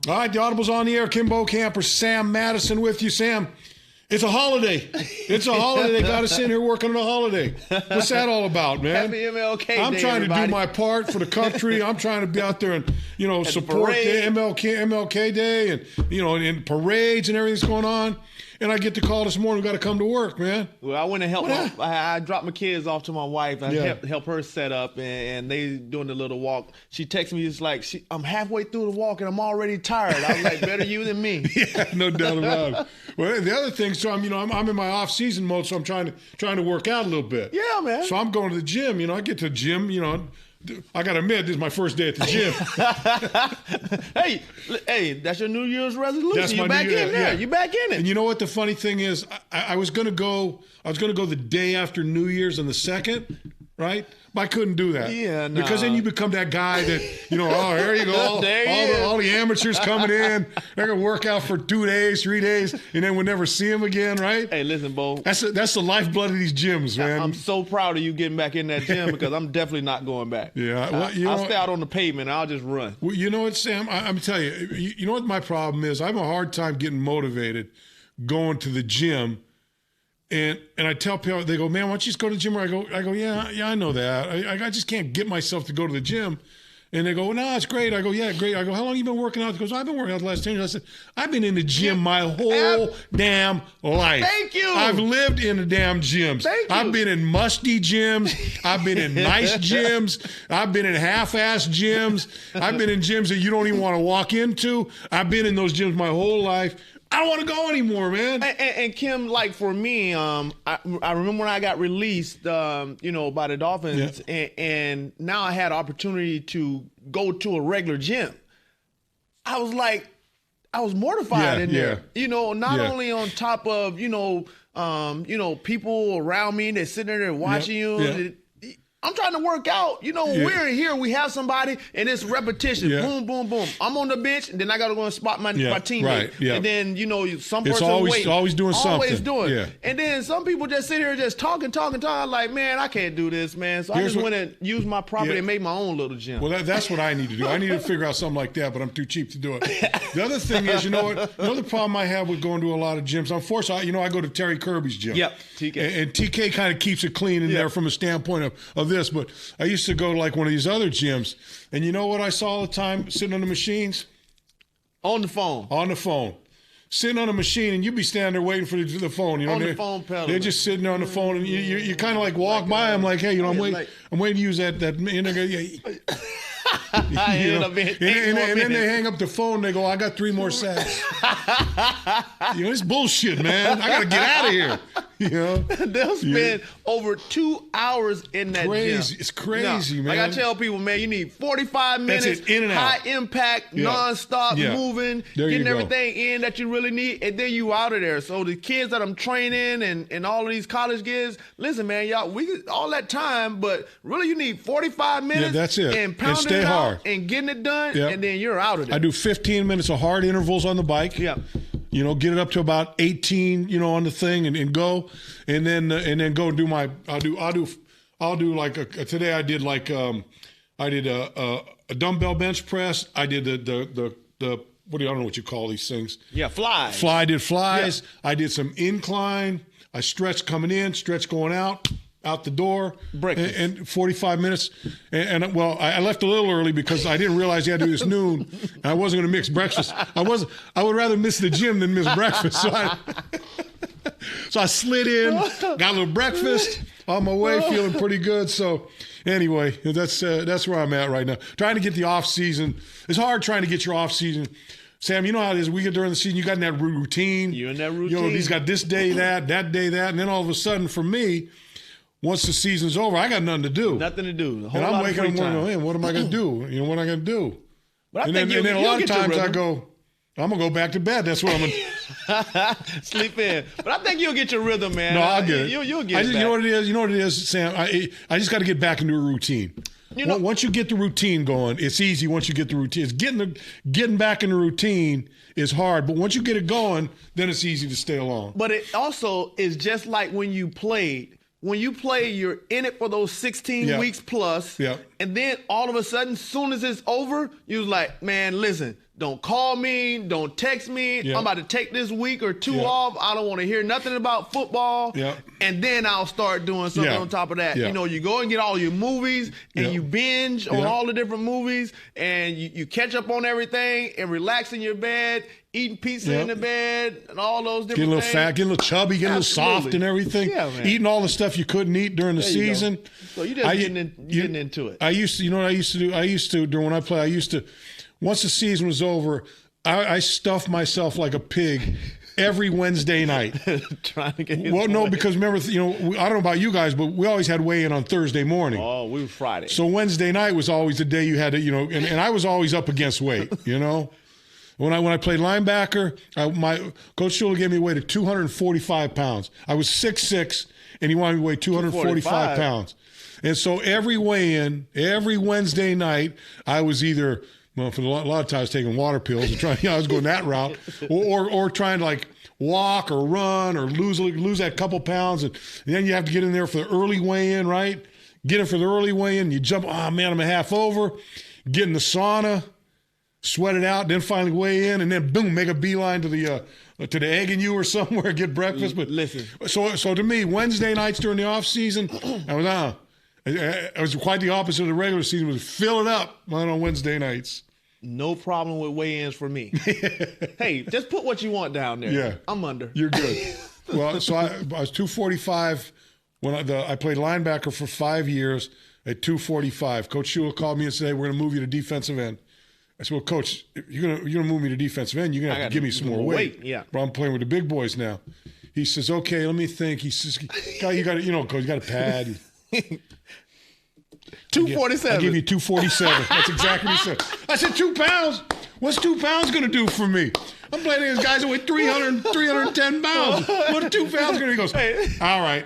All right, the Audible's on the air. Kim Bokamper, Sam Madison with you. Sam, it's a holiday. It's a holiday. They got us in here working on a holiday. What's that all about, man? Happy MLK I'm Day, trying everybody. to do my part for the country. I'm trying to be out there and, support the MLK Day and, in parades and everything's going on. And I get the call this morning, we got to come to work, man. Well, I went and helped. I dropped my kids off to my wife. I help her set up, and they doing the little walk. She texted me, it's like, I'm halfway through the walk, and I'm already tired. I was like, better you than me. Yeah, no doubt about it. Well, the other thing, so I'm in my off-season mode, so I'm trying to work out a little bit. Yeah, man. So I'm going to the gym. I get to the gym, I got to admit, this is my first day at the gym. hey, that's your New Year's resolution. That's You're my back New Year, in there. yeah. You're back in it. And you know what the funny thing is? I was going to go the day after New Year's on the 2nd, right? But I couldn't do that. Yeah, no. Because then you become that guy that, oh, there you go. All the amateurs coming in. They're going to work out for 2 days, 3 days, and then we'll never see them again, right? Hey, listen, Bo. That's the lifeblood of these gyms, man. I'm so proud of you getting back in that gym because I'm definitely not going back. Yeah. Well, I'll stay out on the pavement and I'll just run. Well, you know what, Sam? I'm telling you, you know what my problem is? I have a hard time getting motivated going to the gym. And I tell people, they go, man, why don't you just go to the gym? Or I go, yeah, I know that. I just can't get myself to go to the gym. And they go, well, no, it's great. I go, yeah, great. I go, how long have you been working out? He goes, I've been working out the last 10 years. I said, I've been in the gym my whole damn life. Thank you. I've lived in the damn gyms. Thank you. I've been in musty gyms. I've been in nice gyms. I've been in half-ass gyms. I've been in gyms that you don't even want to walk into. I've been in those gyms my whole life. I don't want to go anymore, man. And Kim, like for me, I remember when I got released, by the Dolphins, and now I had opportunity to go to a regular gym. I was mortified in there. Not only on top of people around me that's sitting there watching you. Yeah. I'm trying to work out. We're in here. We have somebody, and it's repetition. Yeah. Boom, boom, boom. I'm on the bench, and then I got to go and spot my teammate. Right. Yeah. And then, some person It's always doing something. Always doing. Yeah. And then some people just sit here just talking. I'm like, man, I can't do this, man. So I just went and used my property and made my own little gym. Well, that's what I need to do. I need to figure out something like that, but I'm too cheap to do it. The other thing is, another problem I have with going to a lot of gyms, I'm forced, I go to Terry Kirby's gym. Yep, TK. And TK kind of keeps it clean in there from a standpoint of this, but I used to go to like one of these other gyms, and you know what I saw all the time sitting on the machines? On the phone. Sitting on a machine, and you'd be standing there waiting for the phone. On the phone pedal. They're just sitting there on the phone, and you kind of like walk by them like, hey, I'm waiting to use that. And then they hang up the phone and they go, I got 3 more sacks. It's bullshit, man. I got to get out of here. They'll spend over 2 hours in that gym. It's crazy, man. Like I tell people, man, you need 45 minutes, That's it, in and out. high impact, nonstop moving, getting everything in that you really need, and then you out of there. So the kids that I'm training and all of these college kids, listen, man, y'all, we get all that time, but really you need 45 minutes. Yeah, that's it. And pounding stay it out hard. and getting it done, and then you're out of there. I do 15 minutes of hard intervals on the bike. Yeah. Get it up to about 18, on the thing and go, and then go and do my. I'll do like today. I did like I did a dumbbell bench press. I did the I don't know what you call these things. Yeah, flies. I did flies. Yeah. I did some incline. I stretched coming in, stretch going out the door. Breakfast. And 45 minutes. And I left a little early because I didn't realize you had to do this noon. And I wasn't going to mix breakfast. I would rather miss the gym than miss breakfast. So I slid in, got a little breakfast on my way, feeling pretty good. So anyway, that's where I'm at right now. Trying to get the off season. It's hard trying to get your off season. Sam, you know how it is. We get during the season, you got in that routine. You're in that routine. He's got this day that day that, and then all of a sudden, for me, once the season's over, I got nothing to do. Nothing to do. And I'm waking up wondering, man, what am I going to do? What am I going to do? But and then a lot of times I go, I'm going to go back to bed. That's what I'm going to sleep in. But I think you'll get your rhythm, man. No, I'll get it. You'll get it. You know what it is? You know what it is, Sam? I just got to get back into a routine. Once you get the routine going, it's easy once you get the routine. It's getting back in the routine is hard, but once you get it going, then it's easy to stay along. But it also is just like when you played. When you play, you're in it for those 16 weeks plus. Yeah. And then all of a sudden, soon as it's over, you're like, man, listen, Don't call me. Don't text me. Yeah. I'm about to take this week or two Yeah. off. I don't want to hear nothing about football. Yeah. And then I'll start doing something Yeah. on top of that. Yeah. You know, you go and get all your movies and Yeah. you binge on Yeah. all the different movies and you catch up on everything and relax in your bed, eating pizza Yeah. in the bed and all those different Getting a little things. fat, getting a little chubby, getting a little soft Absolutely. and everything. Yeah, man. Eating all the stuff you couldn't eat during the There you go. season. So you're just getting into it. I used to, you know what I used to do? I used to, during when I played, once the season was over, I stuffed myself like a pig every Wednesday night. Trying to get his Well, no, point. because remember, I don't know about you guys, but we always had weigh-in on Thursday morning. Oh, we were Friday. So Wednesday night was always the day you had to, and I was always up against weight, When I played linebacker, my Coach Shula gave me a weight of 245 pounds. I was 6'6", and he wanted me to weigh 245 pounds. And so every weigh-in, every Wednesday night, I was either, well, for a lot of times taking water pills and trying, I was going that route, or trying to like walk or run or lose that couple pounds, and then you have to get in there for the early weigh-in, right? Get in for the early weigh-in, you jump, oh man, I'm a half over, get in the sauna, sweat it out, then finally weigh in, and then boom, make a beeline to the Egg and You or somewhere, get breakfast. But listen, so to me, Wednesday nights during the off season, I was quite the opposite of the regular season. Was fill it up on Wednesday nights. no problem with weigh-ins for me. Hey, just put what you want down there. Yeah, I'm under. You're good. Well, so I was 245 when I played linebacker for 5 years at 245. Coach Shula called me and said, "Hey, we're going to move you to defensive end." I said, "Well, Coach, if you're gonna move me to defensive end, you're gonna have to give me some more weight. Yeah, but I'm playing with the big boys now." He says, "Okay, let me think." He says, "You got to, Coach, you got to pad." 247. I give you 247. That's exactly what he said. I said, 2 pounds? What's 2 pounds going to do for me? I'm playing against guys that weigh 310 pounds. What's 2 pounds going to do? He goes, all right,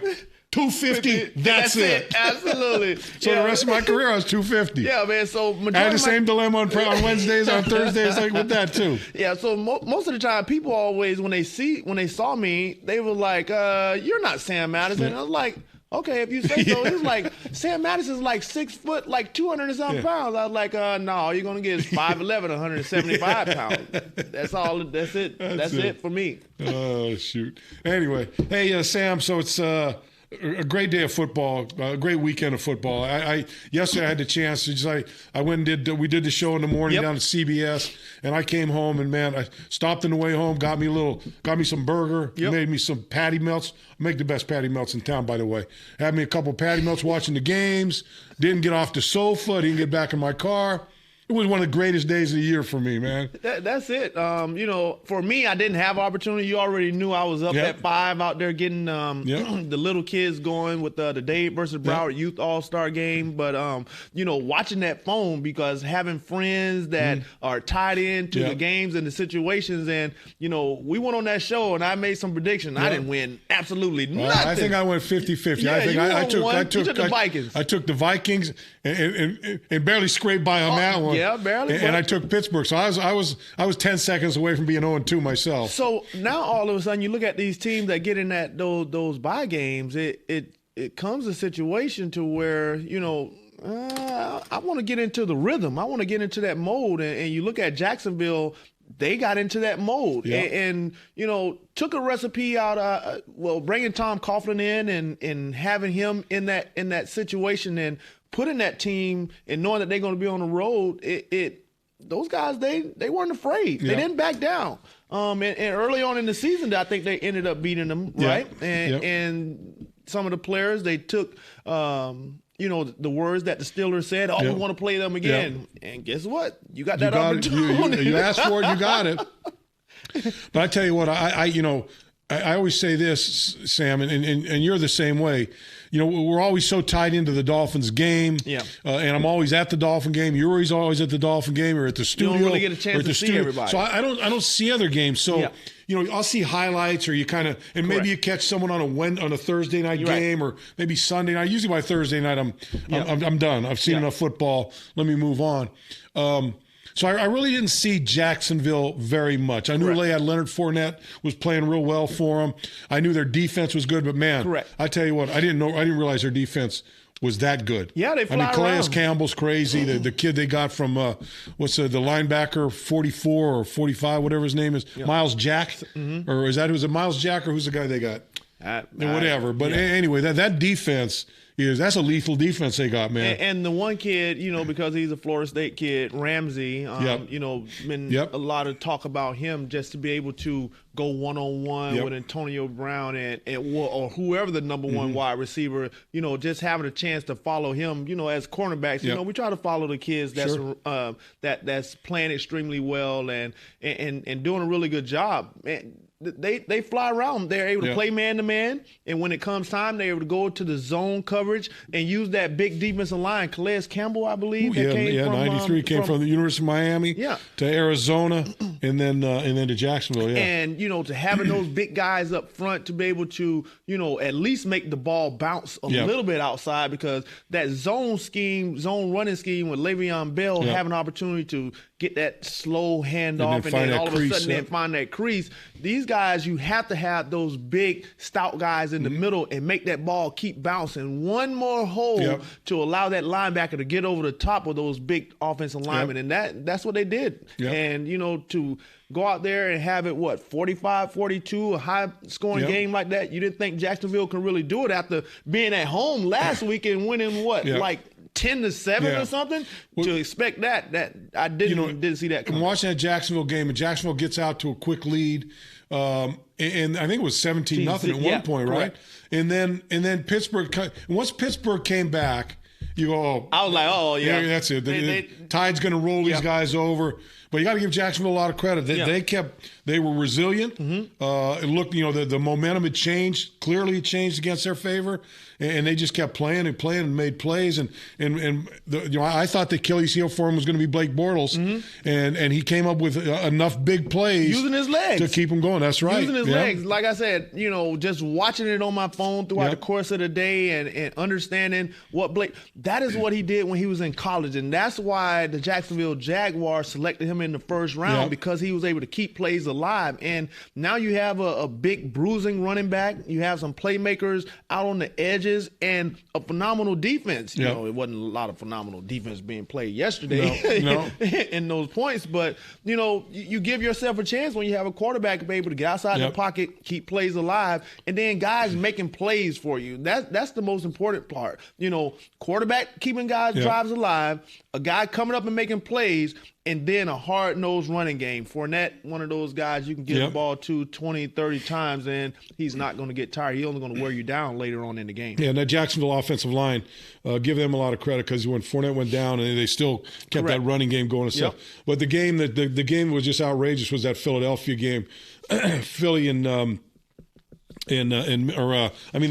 250, that's it. Absolutely. So the rest of my career, I was 250. Yeah, man. So I had the same dilemma on Wednesdays, on Thursdays, like with that too. Yeah, so most of the time, people always, when they saw me, they were like, "You're not Sam Madison." I was like, "Okay, if you say so." He was like, "Sam Madison's like 6 foot, like 200 and something pounds." I was like, "No, all you're gonna get is 5'11", 175 pounds. That's all. That's it. That's it for me." Oh shoot. Anyway, hey Sam. So it's a great day of football, a great weekend of football. Yesterday I had the chance to I went and we did the show in the morning down at CBS, and I came home and man, I stopped on the way home, got me some burger, made me some patty melts. I make the best patty melts in town, by the way. Had me a couple patty melts watching the games. Didn't get off the sofa. Didn't get back in my car. It was one of the greatest days of the year for me, man. That's it. For me, I didn't have opportunity. You already knew I was up at 5 out there getting the little kids going with the Dade versus Broward Youth All-Star game. But, watching that phone, because having friends that are tied into the games and the situations. And, we went on that show and I made some predictions. I didn't win absolutely nothing. I think I went 50-50. Yeah, I took the Vikings. I took the Vikings and barely scraped by on that one. Yeah, barely. And I took Pittsburgh, so I was 10 seconds away from being 0-2 myself. So now all of a sudden you look at these teams that get in those bye games. It comes a situation to where I want to get into the rhythm. I want to get into that mode. And you look at Jacksonville. They got into that mode and took a recipe out. Bringing Tom Coughlin in and having him in that situation and putting that team and knowing that they're going to be on the road. Those guys they weren't afraid. They didn't back down. And early on in the season, I think they ended up beating them, right? And some of the players, they took the words that the Steelers said, we want to play them again. And guess what? You got that opportunity. You asked for it, you got it. But I tell you what, I always say this, Sam, and you're the same way. We're always so tied into the Dolphins game. Yeah. And I'm always at the Dolphin game. You're always at the Dolphin game or at the studio. You don't really get a chance to see everybody. So I don't see other games. So I'll see highlights, or you kind of, and maybe you catch someone on a Thursday night game, or maybe Sunday night. Usually by Thursday night, I'm done. I've seen enough football. Let me move on. So I really didn't see Jacksonville very much. I knew they had Leonard Fournette was playing real well for them. I knew their defense was good, but man, I tell you what, I didn't realize their defense was that good. Yeah, they fly Calais around. Campbell's crazy. The kid they got from what's the linebacker 44 or 45, whatever his name is, Miles Jack, or is it Miles Jack or who's the guy they got? Whatever. But anyway, that defense that's a lethal defense they got, man. And the one kid, because he's a Florida State kid, Ramsey, been a lot of talk about him just to be able to go one-on-one with Antonio Brown or whoever the number one wide receiver, just having a chance to follow him, as cornerbacks. We try to follow the kids that's playing extremely well and doing a really good job. Man, they fly around. They're able to play man-to-man, and when it comes time, they're able to go to the zone coverage and use that big defensive line. Calais Campbell, I believe, came from 93 came from the University of Miami to Arizona and then to Jacksonville. And to having those big guys up front to be able to at least make the ball bounce a little bit outside, because that zone running scheme with Le'Veon Bell having an opportunity to get that slow handoff and then all of a sudden then find that crease. These guys, you have to have those big, stout guys in the middle and make that ball keep bouncing. One more hole to allow that linebacker to get over the top of those big offensive linemen. And that's what they did. And, to go out there and have it, 45-42, a high-scoring game like that, you didn't think Jacksonville could really do it after being at home last week and winning, 10-7 or something? To expect that I didn't see that coming. I'm watching that Jacksonville game, and Jacksonville gets out to a quick lead, and I think it was 17-0 at one point, right? And then Pittsburgh. Once Pittsburgh came back, you go. I was like, that's it. The Tide's going to roll these guys over. But you got to give Jacksonville a lot of credit. They were resilient. It looked, the momentum had changed. Clearly, it changed against their favor, and they just kept playing and made plays. And I thought the Achilles heel for him was going to be Blake Bortles, and he came up with enough big plays using his legs to keep him going. That's right, using his legs. Like I said, just watching it on my phone throughout the course of the day and understanding what Blake. That is what he did when he was in college, and that's why the Jacksonville Jaguars selected him in the first round, because he was able to keep plays alive. And now you have a big bruising running back. You have some playmakers out on the edges and a phenomenal defense. It wasn't a lot of phenomenal defense being played yesterday in those points, but you give yourself a chance when you have a quarterback be able to get outside the pocket, keep plays alive, and then guys making plays for you. That's the most important part. Quarterback keeping guys' drives alive, a guy coming up and making plays, and then a hard-nosed running game. Fournette, one of those guys you can get the ball to 20, 30 times, and he's not going to get tired. He's only going to wear you down later on in the game. Yeah, and that Jacksonville offensive line, give them a lot of credit, because when Fournette went down, and they still kept that running game going and stuff. But the game that the game was just outrageous was that Philadelphia game, Philly and the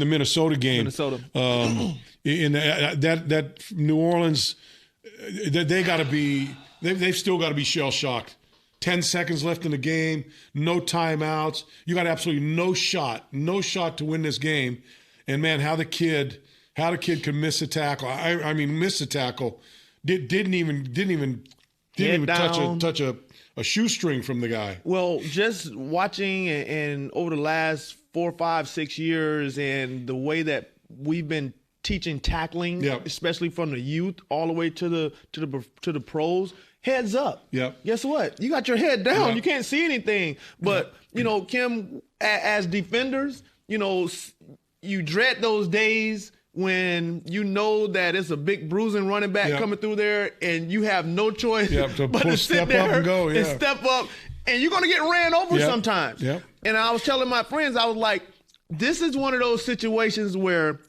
Minnesota game. In that New Orleans, they got to be. They've still got to be shell-shocked. 10 seconds left in the game, no timeouts. You got absolutely no shot to win this game. And, man, how the kid could miss a tackle. I mean, miss a tackle. Didn't even touch a shoestring from the guy. Well, just watching and over the last 4, 5, 6 years, and the way that we've been teaching tackling, especially from the youth all the way to the pros. Heads up. Guess what? You got your head down. You can't see anything. But Kim, as defenders, you dread those days when you know that it's a big bruising running back coming through there, and you have no choice but to sit there and go. And step up, and you're going to get ran over sometimes. And I was telling my friends, I was like, this is one of those situations where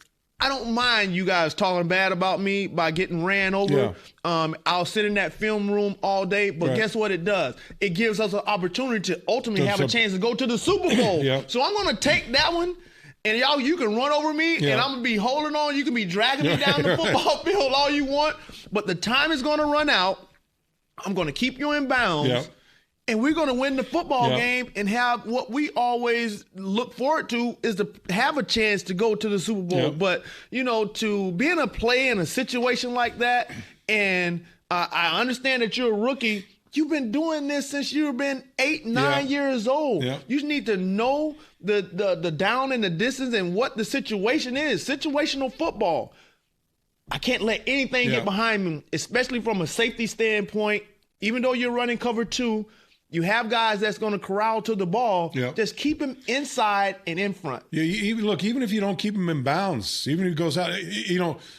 I don't mind you guys talking bad about me by getting ran over. I'll sit in that film room all day, but guess what it does? It gives us an opportunity to ultimately have a chance to go to the Super Bowl. So I'm going to take that one, and y'all, you can run over me, and I'm going to be holding on. You can be dragging me down the football field all you want, but the time is going to run out. I'm going to keep you in bounds. And we're going to win the football game and have what we always look forward to is to have a chance to go to the Super Bowl. But, to be in a play in a situation like that, and I understand that you're a rookie. You've been doing this since you've been 8, 9 years old. You need to know the down and the distance and what the situation is. Situational football. I can't let anything get behind me, especially from a safety standpoint. Even though you're running cover 2, you have guys that's going to corral to the ball. Yep. Just keep him inside and in front. Yeah, even if you don't keep him in bounds, even if he goes out,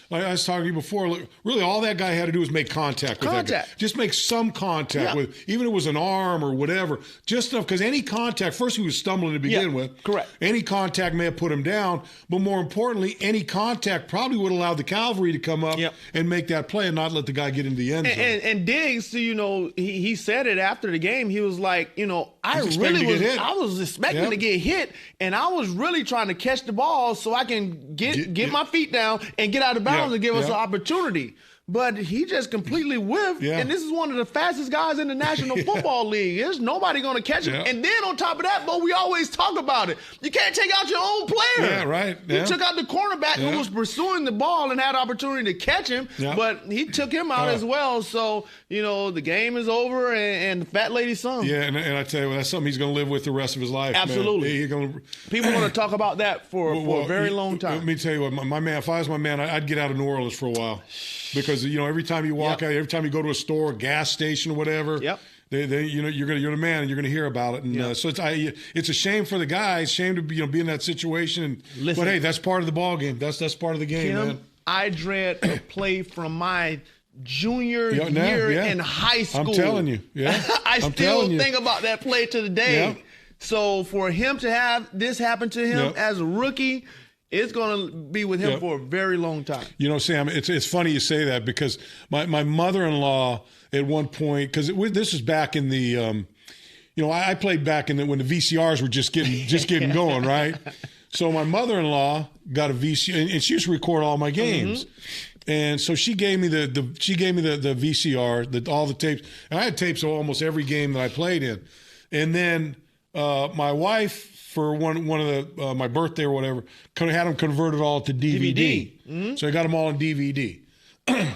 like I was talking to you before, look, really all that guy had to do was make contact with that guy. Just make some contact with, even if it was an arm or whatever, just enough, because any contact, first he was stumbling to begin with. Correct. Any contact may have put him down, but more importantly, any contact probably would allow the cavalry to come up and make that play and not let the guy get into the end zone. And Diggs, he said it after the game. He was like, I was expecting to get hit, and I was really trying to catch the ball so I can get my feet down and get out of bounds and give us an opportunity. But he just completely whiffed, and this is one of the fastest guys in the National Football League. There's nobody going to catch him. And then on top of that, we always talk about it. You can't take out your own player. Yeah, right. You took out the cornerback who was pursuing the ball and had opportunity to catch him, but he took him out as well. So, the game is over, and the fat lady sung. Yeah, and I tell you, that's something he's going to live with the rest of his life. Absolutely. People are going to talk about that for a very long time. Let me tell you what, my man, if I was my man, I'd get out of New Orleans for a while. Because every time you walk out, every time you go to a store, a gas station, or whatever, you're the man, and you're going to hear about it. And so it's a shame for the guys, shame to be in that situation. And but hey, that's part of the ball game. That's part of the game, Kim, man. I dread a play from my junior year in high school. I'm telling you, I still think about that play to the day. Yeah. So for him to have this happen to him as a rookie, it's going to be with him for a very long time. Sam, it's funny you say that, because my mother-in-law at one point, because this was back in the, I played back in when the VCRs were just getting going, right? So my mother-in-law got a VCR, and she used to record all my games. And so she gave me the VCR, all the tapes, and I had tapes of almost every game that I played in. And then my wife, for one of the my birthday or whatever, had them converted all to DVD. So I got them all on DVD. I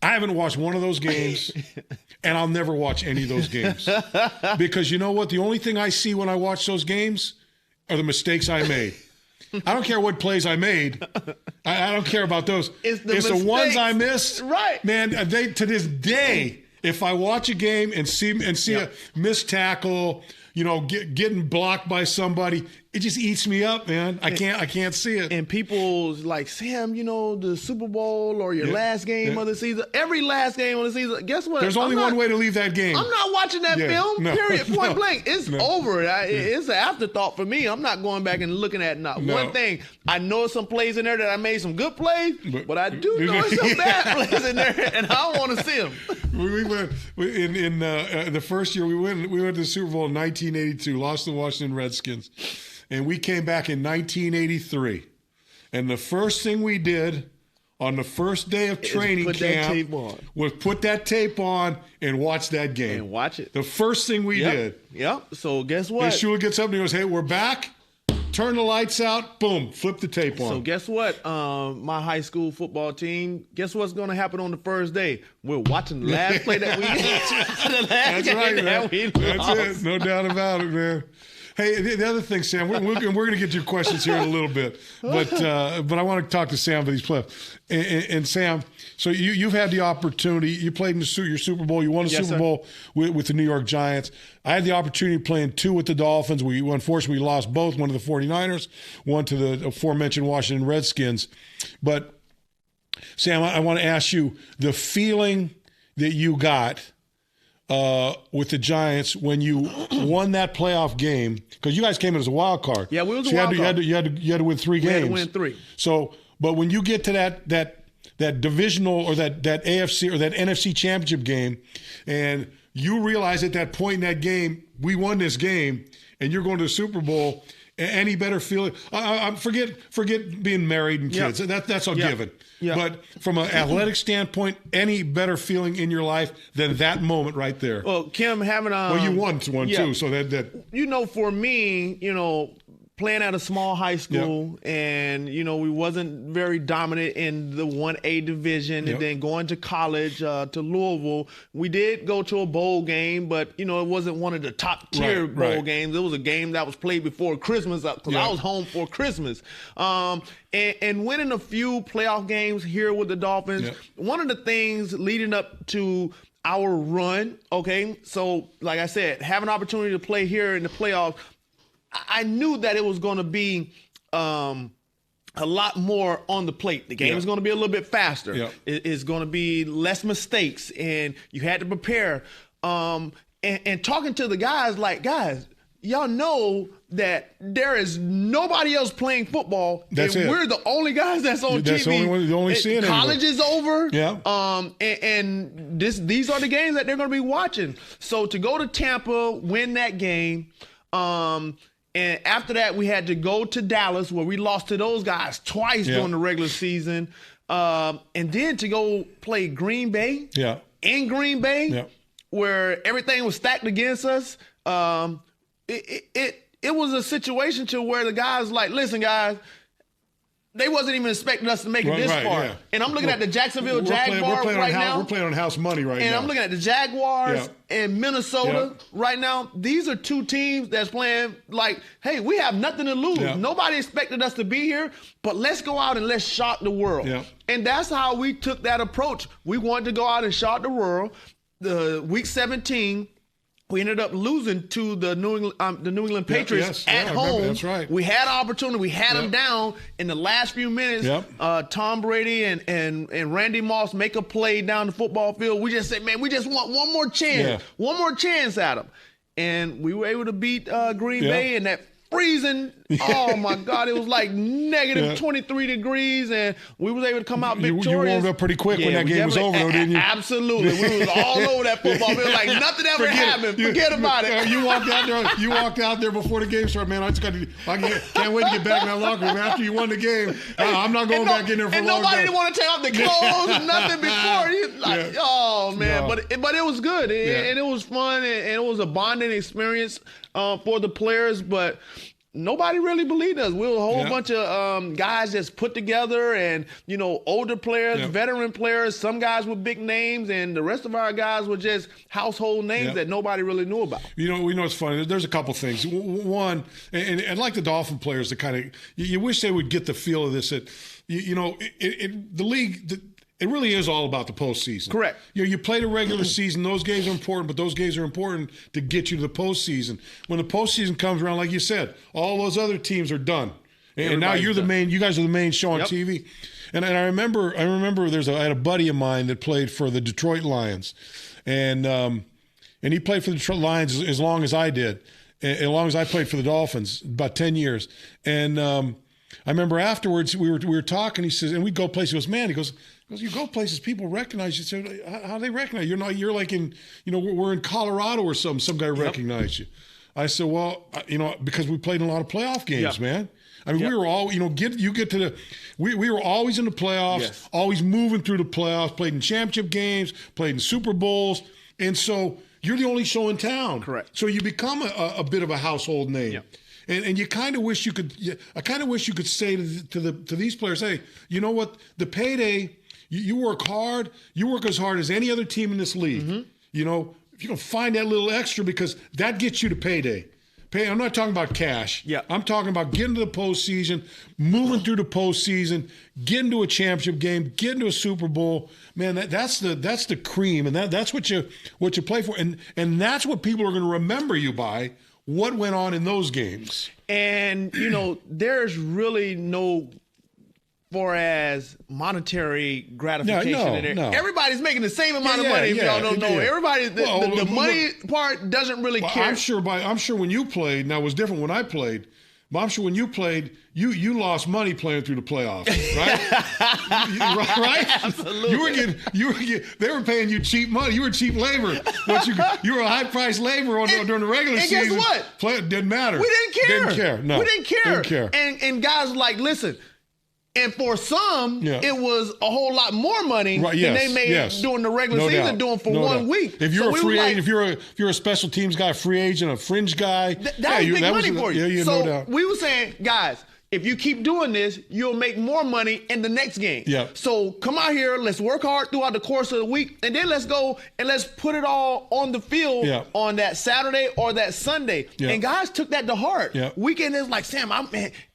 haven't watched one of those games, and I'll never watch any of those games. Because you know what? The only thing I see when I watch those games are the mistakes I made. I don't care what plays I made. I don't care about those. It's the ones I missed. Right. Man, to this day, if I watch a game and see a missed tackle, getting blocked by somebody, it just eats me up, man. I can't see it. And people like, Sam, the Super Bowl or your last game of the season, every last game of the season, guess what? There's only one way to leave that game. I'm not watching that film, period, point blank. It's over. It's an afterthought for me. I'm not going back and looking at one thing. I know some plays in there that I made some good plays, but I do know some bad plays in there, and I don't want to see them. We went in the first year we went to the Super Bowl in 1982, lost to the Washington Redskins. And we came back in 1983. And the first thing we did on the first day of training camp was put that tape on and watch that game. And watch it. The first thing we did. Yep. So guess what? And Shula gets up and he goes, hey, we're back. Turn the lights out. Boom. Flip the tape on. So guess what? My high school football team, guess what's going to happen on the first day? We're watching the last play that we did. That's right, man. That's it. No doubt about it, man. Hey, the other thing, Sam, we're going to get to your questions here in a little bit, but I want to talk to Sam about these playoffs. And Sam, so you've had the opportunity. You played in your Super Bowl. You won a Super Bowl with the New York Giants. I had the opportunity of playing 2 with the Dolphins. We unfortunately lost both, one to the 49ers, one to the aforementioned Washington Redskins. But, Sam, I want to ask you the feeling that you got with the Giants when you won that playoff game, because you guys came in as a wild card. Yeah, we was a wild card. You had to win 3 games. We had to win 3. So, but when you get to that divisional or that AFC or that NFC championship game, and you realize at that point in that game, we won this game, and you're going to the Super Bowl, any better feeling? Forget being married and kids. That's all given. Yeah. But from an athletic standpoint, any better feeling in your life than that moment right there? Well, Kim, having well, you won one too, so that for me, playing at a small high school, and we wasn't very dominant in the 1A division, and then going to college to Louisville. We did go to a bowl game, but it wasn't one of the top tier bowl games. It was a game that was played before Christmas because I was home for Christmas. And winning a few playoff games here with the Dolphins. One of the things leading up to our run, so like I said, having an opportunity to play here in the playoffs, I knew that it was going to be a lot more on the plate. The game is going to be a little bit faster. It's going to be less mistakes, and you had to prepare. And talking to the guys, like, guys, y'all know that there is nobody else playing football. We're the only guys that's on TV. The only seeing college is over. And these are the games that they're going to be watching. So to go to Tampa, win that game, and after that, we had to go to Dallas, where we lost to those guys twice during the regular season. And then to go play Green Bay in Green Bay, where everything was stacked against us. It was a situation to where the guys like, listen, guys, they wasn't even expecting us to make it this far. And I'm looking at the Jacksonville Jaguars right now. We're playing on house money right now. And I'm looking at the Jaguars and Minnesota right now. These are two teams that's playing like, hey, we have nothing to lose. Nobody expected us to be here, but let's go out and let's shock the world. And that's how we took that approach. We wanted to go out and shock the world. The week 17, we ended up losing to the New England Patriots at home. That's right. We had an opportunity. We had them down in the last few minutes. Tom Brady and Randy Moss make a play down the football field. We just said, man, we just want one more chance. One more chance at them. And we were able to beat Green Bay in that freezing. Oh my God, it was like negative 23 degrees, and we was able to come out victorious. You warmed up pretty quick when that game was over, though, didn't you? Absolutely. We was all over that football field like nothing ever happened. Forget about it. You walked out there before the game started, man. I can't wait to get back in that locker room after you won the game. I'm not going back in there for long. And nobody didn't want to take off the clothes or nothing before. Oh man, but it was good, and it was fun, and it was a bonding experience for the players, but nobody really believed us. We were a whole bunch of guys just put together, and older players, veteran players, some guys with big names, and the rest of our guys were just household names that nobody really knew about. We know it's funny. There's a couple things. One, and like the Dolphin players, that kind of you wish they would get the feel of this. That the league. It really is all about the postseason. Correct. You play the regular season; those games are important, but those games are important to get you to the postseason. When the postseason comes around, like you said, all those other teams are done, and now you're the main. You guys are the main show on TV. And I remember I had a buddy of mine that played for the Detroit Lions, and he played for the Detroit Lions as long as I did, as long as I played for the Dolphins, about 10 years. And I remember afterwards we were talking. He says, and we go places. He goes, man, he goes, you go places, people recognize you. Say, how do they recognize you? You're like in, we're in Colorado or something. Some guy recognized you. I said, well, because we played in a lot of playoff games, man. I mean, we were all, we were always in the playoffs, always moving through the playoffs, played in championship games, played in Super Bowls. And so you're the only show in town. Correct. So you become a bit of a household name. And you kind of wish you could, say to these players, hey, you know what, the payday, you work hard. You work as hard as any other team in this league. If you can find that little extra, because that gets you to payday. I'm not talking about cash. I'm talking about getting to the postseason, moving through the postseason, getting to a championship game, getting to a Super Bowl. Man, that's the cream, and that's what you play for, and that's what people are going to remember you by. What went on in those games? And there's really no. For as monetary gratification in there. No. Everybody's making the same amount of money. If y'all don't know, everybody the money part doesn't really care. I'm sure when you played, now it was different when I played, but I'm sure when you played, you lost money playing through the playoffs, right? Right? Absolutely. They were paying you cheap money. You were cheap labor. You were a high priced labor during the regular season. And guess what? Didn't matter. We didn't care. No. We didn't care. And guys were like, listen. And for some, Yeah. it was a whole lot more money Right, than yes, they made yes. during the regular No season doubt. doing for No 1 doubt. week. If you're So a we free were agent, if you're a special teams guy, free agent, a fringe guy, that was big money for you. Yeah, so no doubt. we were saying, guys, if you keep doing this, you'll make more money in the next game. Yeah. So come out here, let's work hard throughout the course of the week, and then let's go and let's put it all on the field Yeah. on that Saturday or that Sunday. Yeah. And guys took that to heart. Yeah. Weekend is like, Sam, I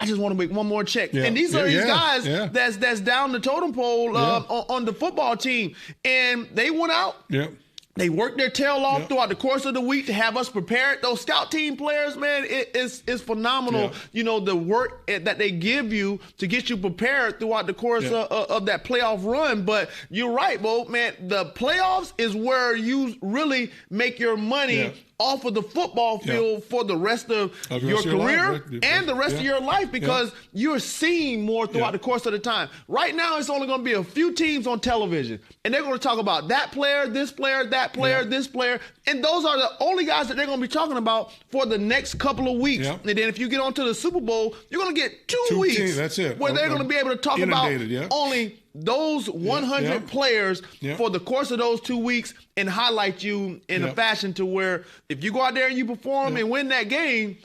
just want to make one more check. Yeah. And these are these guys Yeah. that's down the totem pole on the football team, and they went out. Yeah. They worked their tail off Yep. throughout the course of the week to have us prepared. Those scout team players, man, it's phenomenal. Yeah. You know, the work that they give you to get you prepared throughout the course of that playoff run. But you're right, Bo, man, the playoffs is where you really make your money Yeah. off of the football field for the rest of the your rest of your career life, right? and the rest of your life, because Yeah. you're seeing more throughout the course of the time. Right now, it's only going to be a few teams on television, and they're going to talk about that player, this player, that player, this player, and those are the only guys that they're going to be talking about for the next couple of weeks. Yeah. And then if you get onto the Super Bowl, you're going to get two weeks. teams, that's it. Where they're going to be able to talk about Inundated, yeah. only those 100 Yeah. players Yeah. for the course of those 2 weeks and highlight you in a Yeah. fashion to where if you go out there and you perform and win that game,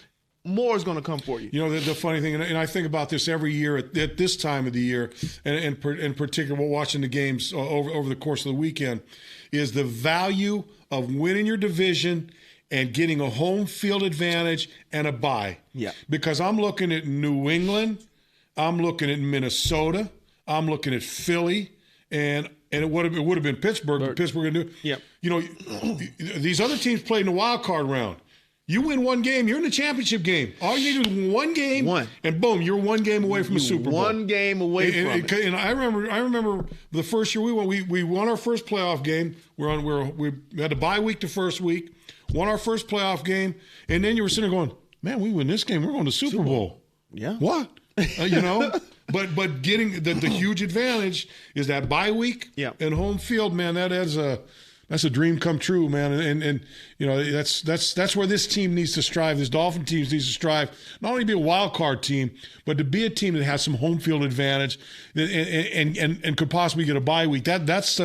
more is going to come for you. You know, the funny thing, and I think about this every year at this time of the year, and in particular, watching the games over the course of the weekend, is the value of winning your division and getting a home field advantage and a bye. Yeah. Because I'm looking at New England, I'm looking at Minnesota, I'm looking at Philly, and it would have been Pittsburgh, but Pittsburgh didn't do it. Yeah. You know, these other teams played in the wild card round. You win one game, you're in the championship game. All you need is one game, and boom, you're one game away from a Super Bowl. One game away from it. And I remember the first year we won. We won our first playoff game. We had the bye week the first week, won our first playoff game, and then you were sitting there going, "Man, we win this game, we're going to Super Bowl." Yeah. What? You know. But getting the huge advantage is that bye week and home field, man. That's a dream come true, man. And you know, that's where this team needs to strive. This Dolphin team needs to strive, not only be a wild card team, but to be a team that has some home field advantage and could possibly get a bye week. That's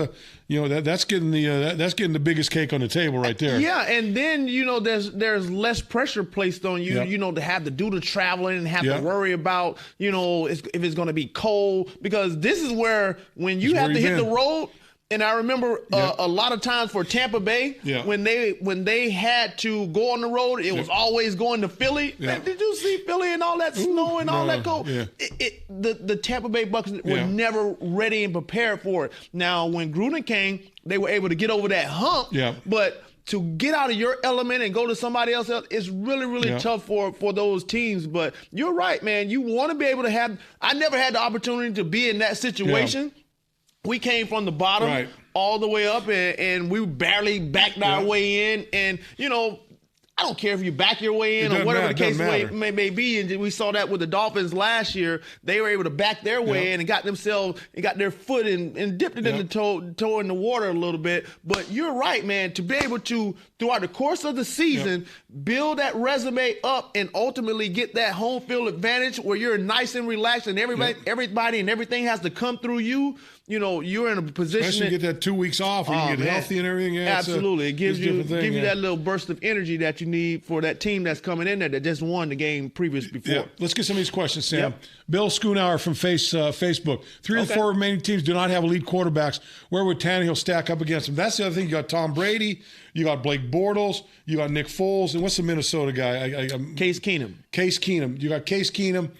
getting the biggest cake on the table right there. Yeah, and then you know there's less pressure placed on you. Yep. You know, to have to do the traveling and have Yep. to worry about if it's going to be cold, because this is where when you have to hit the road. And I remember a lot of times for Tampa Bay, when they had to go on the road, it was always going to Philly. Yeah. Man, did you see Philly and all that snow and all that cold? Yeah. The Tampa Bay Bucks were never ready and prepared for it. Now, when Gruden came, they were able to get over that hump. Yeah. But to get out of your element and go to somebody else, it's really, really tough for those teams. But you're right, man. You want to be able to have – I never had the opportunity to be in that situation. Yeah. We came from the bottom all the way up, and we barely backed our way in. And, you know, I don't care if you back your way in or whatever the case may be. And we saw that with the Dolphins last year. They were able to back their way in and got their foot and dipped it in the toe in the water a little bit. But you're right, man. To be able to, throughout the course of the season, build that resume up and ultimately get that home field advantage where you're nice and relaxed and everybody and everything has to come through you. You know, you're in a position. Especially get that 2 weeks off where you get healthy and everything. Yeah, absolutely. It gives you that little burst of energy that you need for that team that's coming in there that just won the game previous before. Yeah. Let's get some of these questions, Sam. Bill Schoonauer from Facebook. 3 of the 4 remaining teams do not have elite quarterbacks. Where would Tannehill stack up against them? That's the other thing. You got Tom Brady. You got Blake Bortles. You got Nick Foles. And what's the Minnesota guy? Case Keenum. Case Keenum. You got Case Keenum.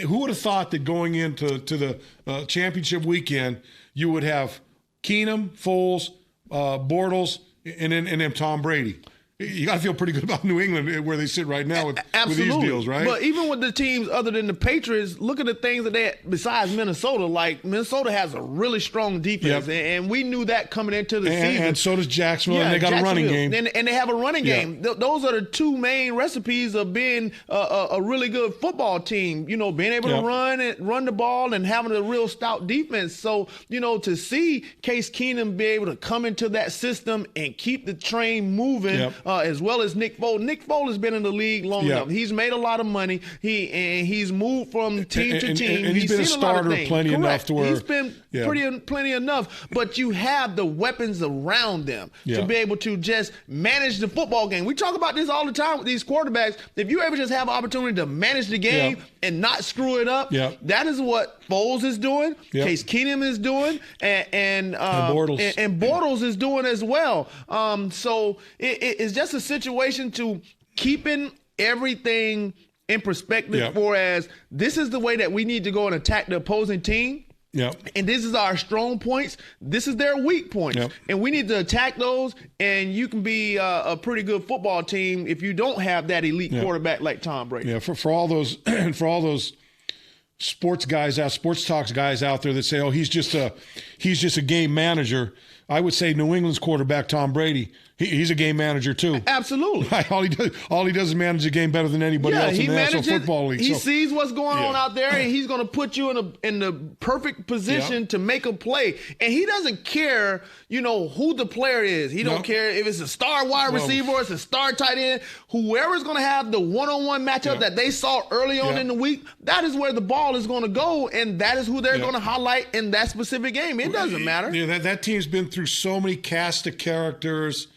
Who would have thought that going into the championship weekend, you would have Keenum, Foles, Bortles, and then Tom Brady? You got to feel pretty good about New England where they sit right now with these deals, right? But even with the teams other than the Patriots, look at the things that they, besides Minnesota, like Minnesota has a really strong defense, and we knew that coming into the season. And so does Jacksonville, and they got a running game. And they have a running game. Those are the two main recipes of being a really good football team, you know, being able to run the ball and having a real stout defense. So, you know, to see Case Keenum be able to come into that system and keep the train moving as well as Nick Foles. Nick Foles has been in the league long enough. He's made a lot of money. He's moved from team to team. And he's been a starter plenty enough to where he's been plenty enough. But you have the weapons around them to be able to just manage the football game. We talk about this all the time with these quarterbacks. If you ever just have an opportunity to manage the game and not screw it up, that is what Foles is doing. Case Keenum is doing, and Bortles is doing as well. So it's just a situation to keeping everything in perspective for as this is the way that we need to go and attack the opposing team. And this is our strong points. This is their weak points. And we need to attack those. And you can be a pretty good football team if you don't have that elite quarterback like Tom Brady. Yeah, for all those sports talks guys out there that say, "Oh, he's just a game manager." I would say New England's quarterback Tom Brady, he's a game manager too. Absolutely. All he does is manage the game better than anybody else in the National Football League. He sees what's going on out there, and he's going to put you in the perfect position to make a play. And he doesn't care, who the player is. He don't care if it's a star wide receiver or it's a star tight end. Whoever's going to have the one-on-one matchup that they saw early on in the week, that is where the ball is going to go, and that is who they're going to highlight in that specific game. It doesn't matter. Yeah, that team's been through so many cast of characters,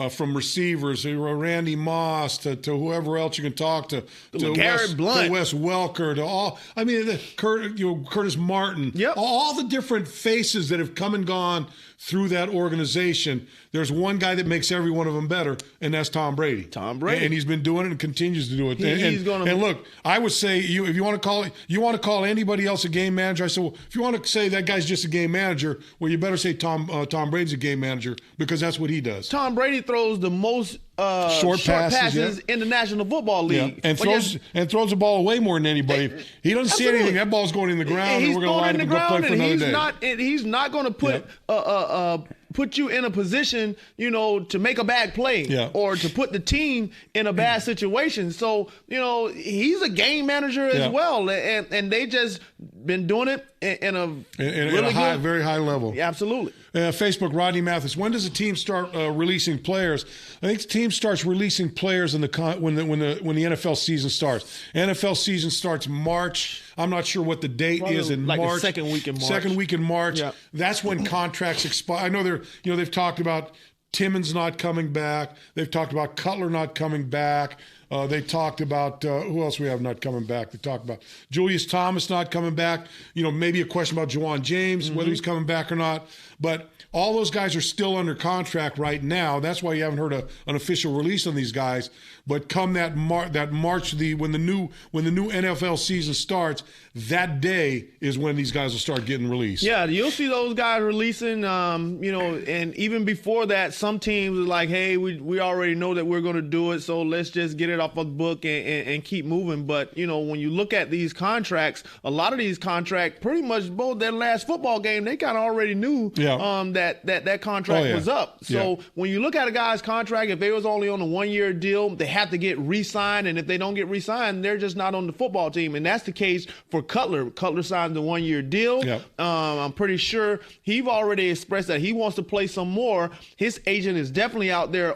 from receivers, Randy Moss to whoever else you can talk to Garrett Blunt, to Wes Welker, to all. I mean, Curtis Martin. All the different faces that have come and gone through that organization. There's one guy that makes every one of them better, and that's Tom Brady. And he's been doing it and continues to do it. And look, I would say if you want to call anybody else a game manager, I say, well, if you want to say that guy's just a game manager, well, you better say Tom Brady's a game manager, because that's what he does. Tom Brady throws the most short passes in the National Football League, and throws the ball away more than anybody. He doesn't see anything. That ball's going in the ground, and we're going to line him to go play for another day. He's not going to put you in a position, to make a bad play or to put the team in a bad situation. So, he's a game manager as well, and they just been doing it in a very high level. Yeah, absolutely. Facebook, Rodney Mathis. When does a team start releasing players? I think the team starts releasing players when the NFL season starts. NFL season starts March. I'm not sure what the date is in March. The second week in March. Second week in March. Yeah. That's when contracts expire. I know they've talked about Timmons not coming back. They've talked about Cutler not coming back. They talked about who else we have not coming back. They talked about Julius Thomas not coming back. Maybe a question about Juwan James, whether he's coming back or not. But all those guys are still under contract right now. That's why you haven't heard an official release on these guys. But come that March, when the new NFL season starts, that day is when these guys will start getting released. Yeah, you'll see those guys releasing. And even before that, some teams are like, "Hey, we already know that we're going to do it, so let's just get it off of the book and keep moving." But when you look at these contracts, a lot of these contracts, pretty much both their last football game, they kind of already knew that contract was up. So when you look at a guy's contract, if they was only on a 1-year deal, they have to get re-signed, and if they don't get re-signed, they're just not on the football team. And that's the case for Cutler. Cutler signed the 1-year deal. I'm pretty sure he's already expressed that he wants to play some more. His agent is definitely out there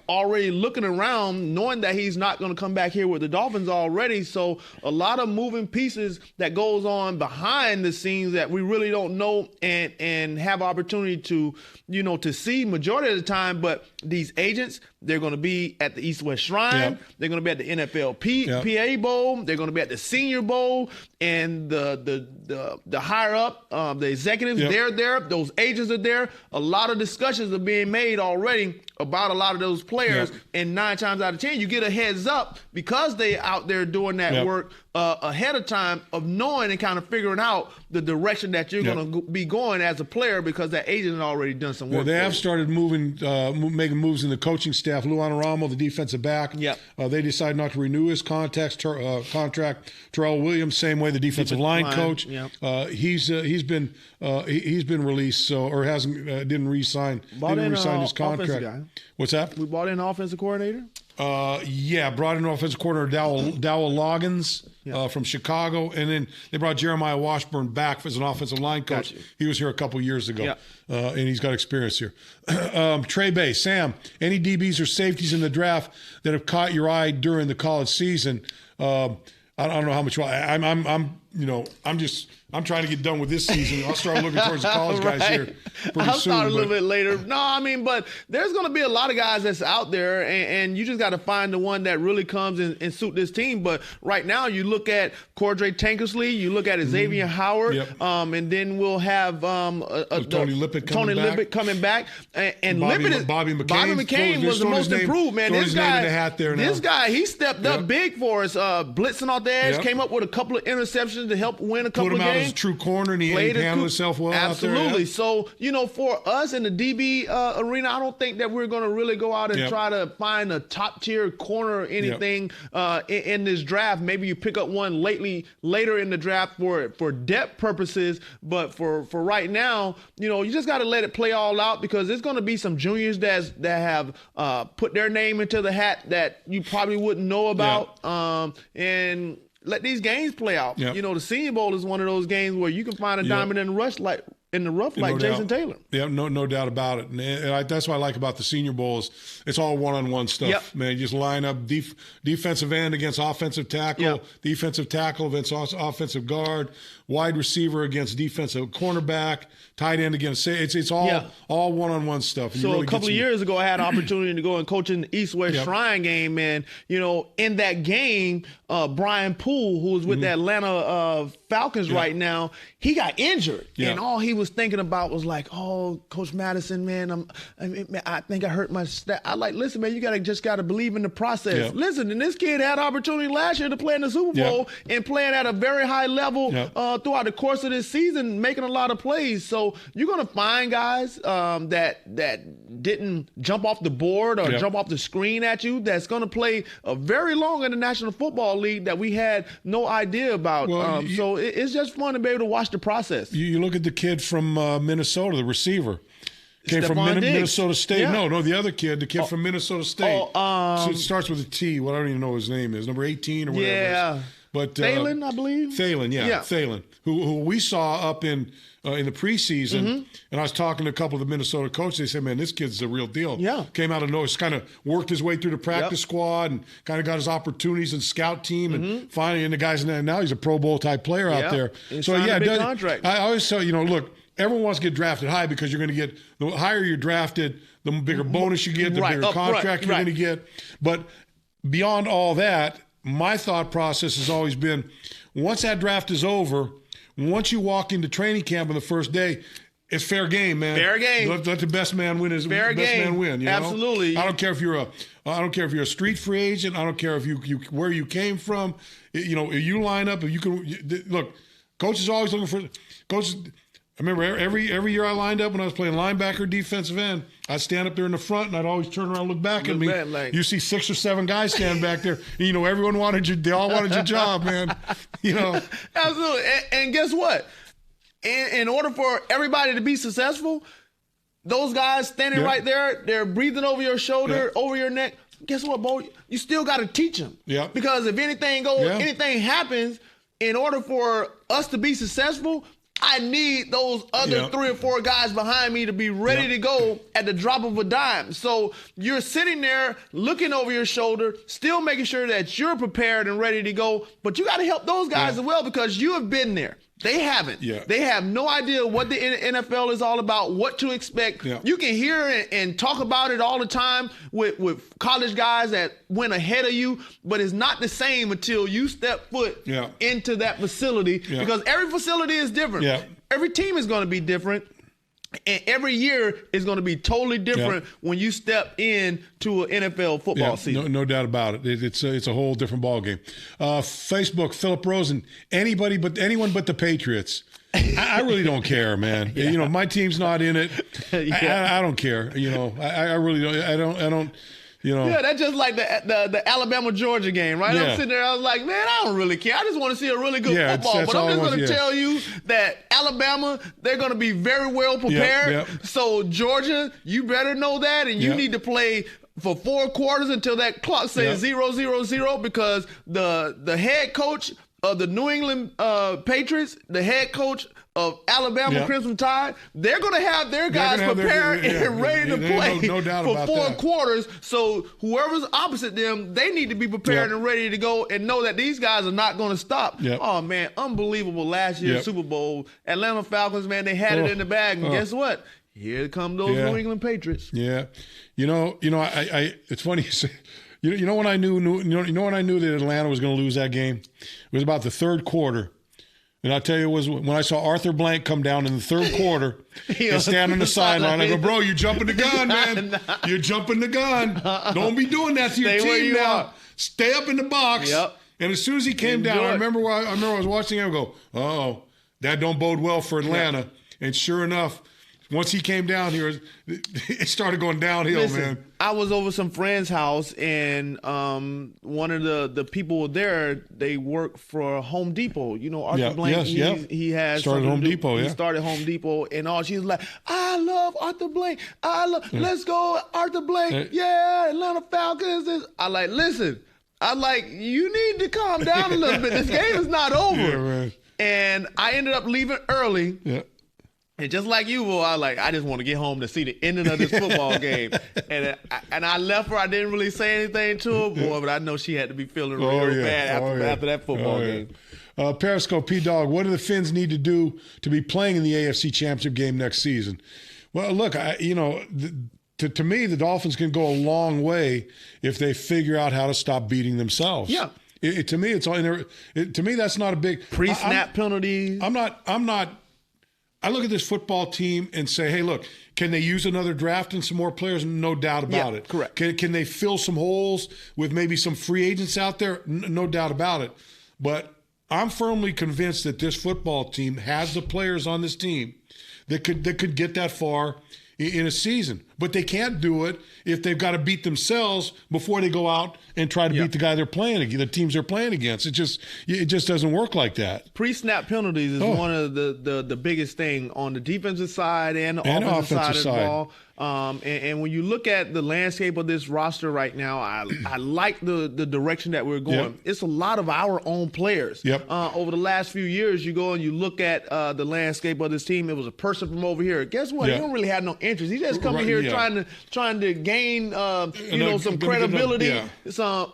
already looking around, knowing that he's not going to come back here with the Dolphins already. So a lot of moving pieces that goes on behind the scenes that we really don't know and have opportunity to see majority of the time. But these agents, they're going to be at the East-West Shrine. They're going to be at the NFLPA Bowl. They're going to be at the Senior Bowl. And the higher up, the executives, they're there. Those agents are there. A lot of discussions are being made already about a lot of those players. And 9 times out of 10, you get a heads up because they out there doing that work ahead of time of knowing and kind of figuring out the direction that you're going to be going as a player, because that agent had already done some work. They have started making moves in the coaching staff. Lou Anaramo, the defensive back, they decided not to renew his contract. Terrell Williams, same way, the defensive line coach. He's been released, didn't re-sign his contract. Guy. What's that? We brought in an offensive coordinator. Yeah, brought in offensive coordinator Dowell Loggins from Chicago, and then they brought Jeremiah Washburn back as an offensive line coach. Gotcha. He was here a couple years ago, and he's got experience here. Trey Bay, Sam, any DBs or safeties in the draft that have caught your eye during the college season? I don't know how much. I'm trying to get done with this season. I'll start looking towards the college guys here pretty I'll soon. start a little bit later. No, I mean, but there's going to be a lot of guys that's out there, and you just got to find the one that really comes and suit this team. But right now, you look at Cordray Tankersley, you look at Xavier Howard, and then we'll have Tony Lippett coming back. And Bobby McCain was the most improved, man. This guy, he stepped up big for us, blitzing off the edge, came up with a couple of interceptions to help win a couple of games. As a true corner, and he handled himself well out there. Absolutely. So, for us in the DB arena, I don't think that we're going to really go out and try to find a top-tier corner or anything in this draft. Maybe you pick up one later in the draft for depth purposes, but for right now, you just got to let it play all out, because there's going to be some juniors that have put their name into the hat that you probably wouldn't know about, and let these games play out. The Senior Bowl is one of those games where you can find a diamond in the rough like Jason Taylor. Yeah, no doubt about it. And that's what I like about the Senior Bowl is it's all one-on-one stuff. Man, you just line up defensive end against offensive tackle, defensive tackle against offensive guard, wide receiver against defensive cornerback, tight end against it's all one-on-one stuff. And so a couple of years ago, I had an opportunity to go and coach in the East-West Shrine game, and in that game, Brian Poole, who's with the Atlanta Falcons right now, he got injured, and all he was thinking about was like, "Oh, Coach Madison, man, I think I hurt my stat." I listen, man, you just gotta believe in the process. Listen, and this kid had opportunity last year to play in the Super Bowl and playing at a very high level throughout the course of this season, making a lot of plays. So you're gonna find guys that didn't jump off the board or jump off the screen at you. That's gonna play very long in the National Football League that we had no idea about. So it's just fun to be able to watch the process. You look at the kid from Minnesota, the receiver. Came from Minnesota State. No, the other kid, the kid from Minnesota State. So it starts with a T. Well, I don't even know what his name is. Number 18 or whatever. Yeah. But Thalen, I believe. Thalen, Thalen, who we saw up in the preseason, and I was talking to a couple of the Minnesota coaches. They said, "Man, this kid's the real deal." Came out of nowhere, kind of worked his way through the practice squad, and kind of got his opportunities in scout team, and finally, and the guy's now he's a Pro Bowl type player out there. So a big contract. I always tell look, everyone wants to get drafted high because you're going to get the higher you're drafted, the bigger bonus you get, the bigger contract you're going to get. But beyond all that, my thought process has always been, once that draft is over, once you walk into training camp on the first day, it's fair game, man. Fair game. Let the best man win. Man win. Absolutely. I don't care if you're a street free agent. I don't care if you where you came from. If you line up, if you can look. Coach is always looking for coaches. I remember every year I lined up when I was playing linebacker, defensive end, I'd stand up there in the front and I'd always turn around and look back at me. You see 6 or 7 guys stand back there. And, everyone they all wanted your job, man. Absolutely. And guess what? In order for everybody to be successful, those guys standing right there, they're breathing over your shoulder, over your neck. Guess what, Bo? You still got to teach them. Because if anything anything happens, in order for us to be successful, I need those other 3 or 4 guys behind me to be ready to go at the drop of a dime. So you're sitting there looking over your shoulder, still making sure that you're prepared and ready to go. But you got to help those guys as well, because you have been there. They haven't. They have no idea what the NFL is all about, what to expect. You can hear and talk about it all the time with college guys that went ahead of you, but it's not the same until you step foot into that facility, because every facility is different. Every team is going to be different. And every year is going to be totally different when you step into an NFL football season. No doubt about it. It's a whole different ballgame. Facebook, Philip Rosen, anyone but the Patriots. I really don't care, man. My team's not in it. I don't care. I really don't. I don't. That's just like the Alabama-Georgia game, right? I'm sitting there, I was like, man, I don't really care. I just want to see a really good football. But I'm just going to tell you that Alabama, they're going to be very well prepared. So, Georgia, you better know that, and you need to play for 4 quarters until that clock says 0-0-0, because the head coach of the New England Patriots, the head coach of Alabama Crimson Tide, they're going to have their guys prepared and ready to play no doubt for about 4 that. quarters. So whoever's opposite them, they need to be prepared and ready to go and know that these guys are not going to stop. Oh, man, unbelievable last year's Super Bowl. Atlanta Falcons, man, they had it in the bag. And guess what? Here come those New England Patriots. Yeah. You know, I it's funny you say, you know when I knew when I knew that Atlanta was going to lose that game? It was about the third quarter. And I'll tell you, it was when I saw Arthur Blank come down in the third quarter and stand on the sideline. I go, bro, you're jumping the gun, man. You're jumping the gun. Don't be doing that to your team now. Stay up in the box. And as soon as he came down, I remember I was watching him go, oh, that don't bode well for Atlanta. And sure enough, once he came down here, it started going downhill, man. I was over some friend's house, and one of the people there, they work for Home Depot. You know, Arthur Blank, he has started Home Depot. He started Home Depot, and all she's like, I love Arthur Blank. Let's go, Arthur Blank. Yeah, Atlanta Falcons. I like, listen. I like, you need to calm down a little bit. This game is not over. And I ended up leaving early. And just like you, boy, I just want to get home to see the ending of this football game. And I left her. I didn't really say anything to her, boy, but I know she had to be feeling really bad after that football game. Periscope, P-Dog, what do the Finns need to do to be playing in the AFC Championship game next season? Well, look, to me, the Dolphins can go a long way if they figure out how to stop beating themselves. To me, it's all in there. To me, that's not a big pre-snap penalty. I'm not. I look at this football team and say, hey, look, can they use another draft and some more players? No doubt about it. Correct. Can they fill some holes with maybe some free agents out there? No doubt about it. But I'm firmly convinced that this football team has the players on this team that could get that far in a season. But they can't do it if they've got to beat themselves before they go out and try to beat the guy they're playing, the teams they're playing against. It just doesn't work like that. Pre-snap penalties is one of the biggest thing on the defensive side and the offensive side of the ball. And when you look at the landscape of this roster right now, I like the direction that we're going. It's a lot of our own players. Over the last few years, you go and you look at the landscape of this team. It was a person from over here. Guess what? He don't really have no interest. He just coming here trying to gain some credibility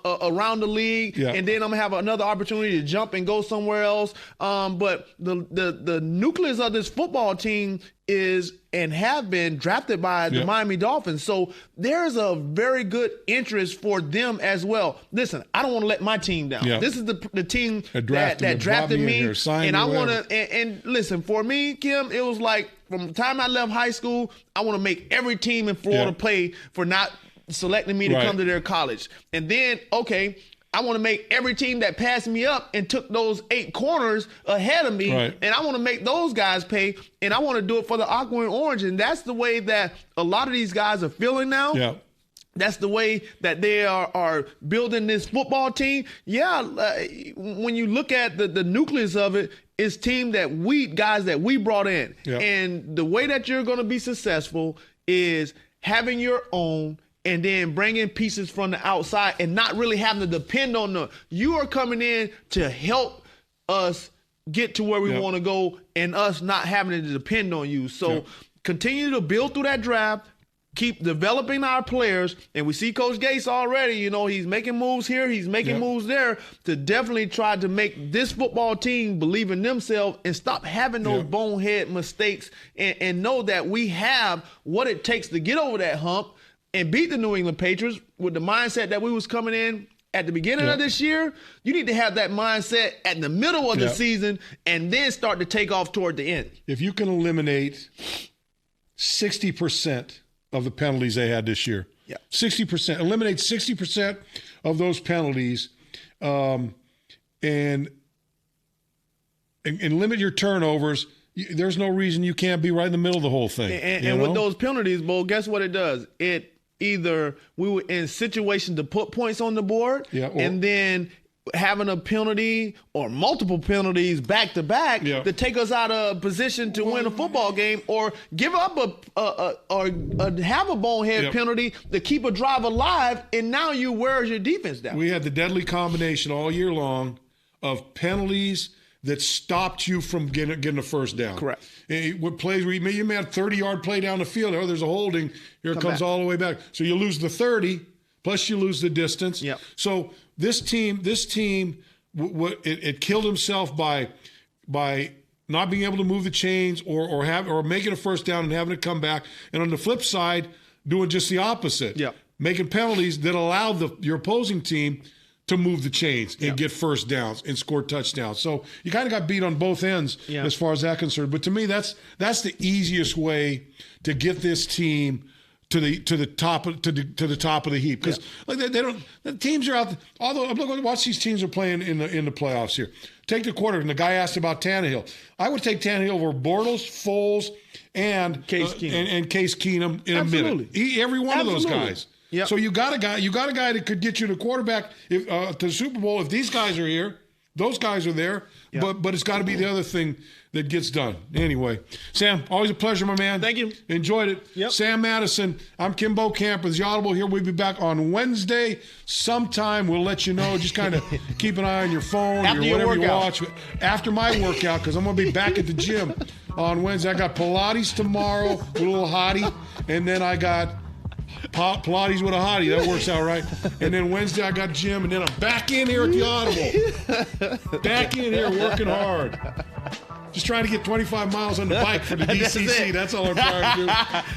around the league, and then I'm gonna have another opportunity to jump and go somewhere else. But the nucleus of this football team is and have been drafted by the Miami Dolphins. So there's a very good interest for them as well. Listen, I don't want to let my team down. This is the team that drafted me. And I want to, and listen, for me, Kim, it was like from the time I left high school, I want to make every team in Florida pay for not selecting me to come to their college. And then, okay, I want to make every team that passed me up and took those 8 corners ahead of me, and I want to make those guys pay, and I want to do it for the aqua and orange. And that's the way that a lot of these guys are feeling now. That's the way that they are building this football team. When you look at the nucleus of it, it's guys that we brought in. And the way that you're going to be successful is having your own and then bringing pieces from the outside and not really having to depend on them. You are coming in to help us get to where we want to go and us not having to depend on you. So continue to build through that draft, keep developing our players, and we see Coach Gates already, he's making moves here, he's making moves there to definitely try to make this football team believe in themselves and stop having those bonehead mistakes and know that we have what it takes to get over that hump and beat the New England Patriots with the mindset that we was coming in at the beginning of this year. You need to have that mindset at the middle of the season and then start to take off toward the end. If you can eliminate 60% of the penalties they had this year, 60%, eliminate 60% of those penalties, and limit your turnovers, there's no reason you can't be right in the middle of the whole thing. And with those penalties, Bo, guess what it does? Either we were in situations to put points on the board, and then having a penalty or multiple penalties back to back to take us out of position to win a football game, or give up have a bonehead penalty to keep a drive alive, and now you wear your defense down. We had the deadly combination all year long of penalties that stopped you from getting a first down. Correct. What plays where you may have 30-yard play down the field, there's a holding, here it comes all the way back. So you lose the 30, plus you lose the distance. Yep. So this team, it killed himself by not being able to move the chains or making a first down and having it come back. And on the flip side, doing just the opposite. Yep. Making penalties that allowed your opposing team to move the chains and get first downs and score touchdowns. So you kind of got beat on both ends as far as that concerned. But to me, that's the easiest way to get this team to the top of the heap, because the teams are out there, although watch these teams are playing in the playoffs here. Take the quarter, and the guy asked about Tannehill. I would take Tannehill over Bortles, Foles, and Case Keenum in a minute. Every one of those guys. Yep. So you got a guy that could get you the quarterback to the Super Bowl. If these guys are here, those guys are there. Yep. But it's got to be the other thing that gets done. Anyway, Sam, always a pleasure, my man. Thank you. Enjoyed it. Yep. Sam Madison, I'm Kim Bokamper with the Audible here. We'll be back on Wednesday sometime. We'll let you know. Just kind of keep an eye on your phone or whatever you watch. After my workout, because I'm going to be back at the gym on Wednesday. I got Pilates tomorrow with a little hottie, and then I got Pilates with a hottie. That works out right. And then Wednesday I got gym, and then I'm back in here at the Audible. Back in here working hard. Just trying to get 25 miles on the bike for the DCC. That's all I'm trying to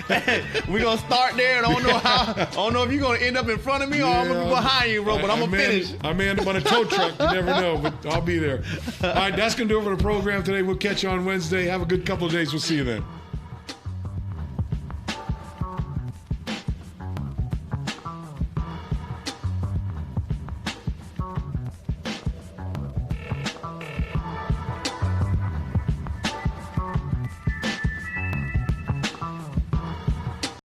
do. We're going to start there, and I don't know if you're going to end up in front of me or I'm going to be behind you, bro, but I'm going to finish. I may end up on a tow truck. You never know, but I'll be there. All right, that's going to do it for the program today. We'll catch you on Wednesday. Have a good couple of days. We'll see you then.